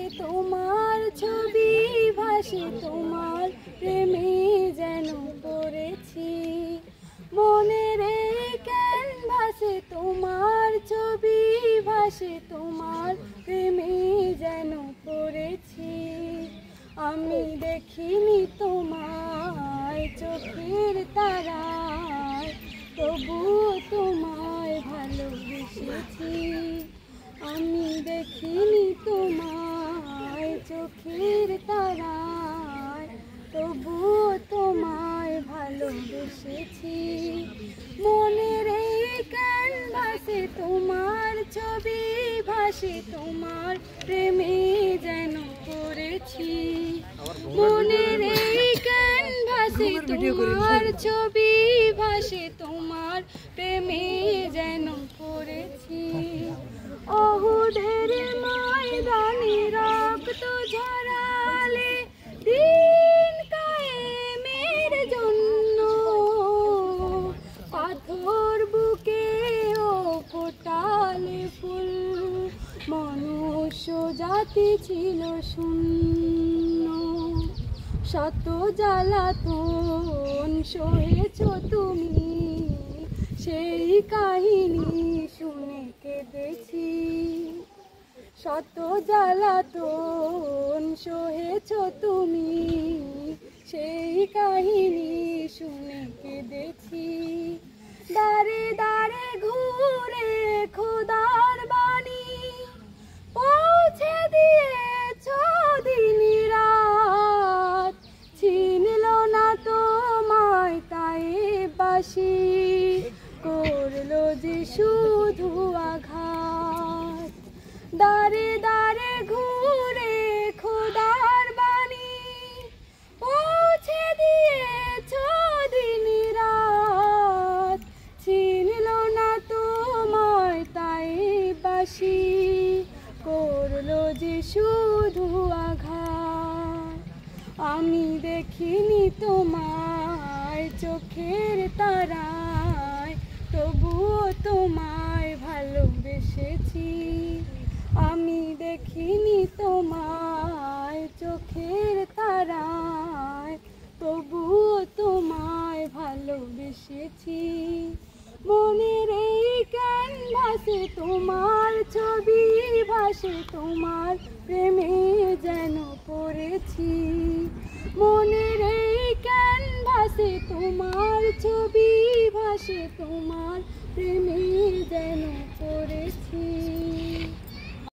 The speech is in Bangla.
ভাসে তোমার ছবি, ভাসে তোমার প্রেমে যেন পড়েছি। মনের এই ক্যানভাসে তোমার ছবি, ভাসে তোমার প্রেমে যেন পড়েছি। আমি দেখিনি তোমায় চোখের তারায়, তবুও তোমায় ভালোবেসেছি। আমি দেখিনি তোমায় চোখের তারায়, তবুও তোমায় ভালোবেসেছি। মনের এই ক্যানভাসে তোমার ছবি, ভাসে তোমার প্রেমে যেন পড়েছি। মনের এই ক্যানভাসে তোমার ছবি, ভাসে তোমার প্রেমে যেন পড়েছি। অহুদের ময়দানে রক্ত ঝরালে দিন কায়েমের জন্য, পাথর বুকে ও ফোটালে ফুল, মনুষ্য জাতি ছিল শূন্য। শত জ্বালাতন সহেছ তুমি, সেই কাহিনী শুনে কেঁদেছি। শত জ্বালাতন সহেছ তুমি, সেই কাহিনী শুনে কেঁদেছি। দাঁড়ে দাঁড়ে ঘুরে খোদার বাণী পৌঁছে দিয়েছ দিন রাত, ছিনল না তোমায় তাই বাসি, করলো যে শুধু আঘাত। দাঁড়ে দাঁড়ে ঘুরে খোদার বাণী পৌঁছে দিয়েছ দিন রাত, ছিনল না তোমায় তাই বাসি, করলো যে শুধু আঘাত। আমি দেখিনি তোমায় চোখের তারায়, তবুও তোমায় ভালোবেসেছি। আমি দেখিনি তোমায় চোখের তারায়, তবুও তোমায় ভালোবেসেছি। মনের এই ক্যানভাসে তোমার ছবি, ভাসে তোমার প্রেমে যেন পড়েছি। মনের এই ক্যানভাসে তোমার ছবি, ভাসে তোমার প্রেমে যেন পড়েছি।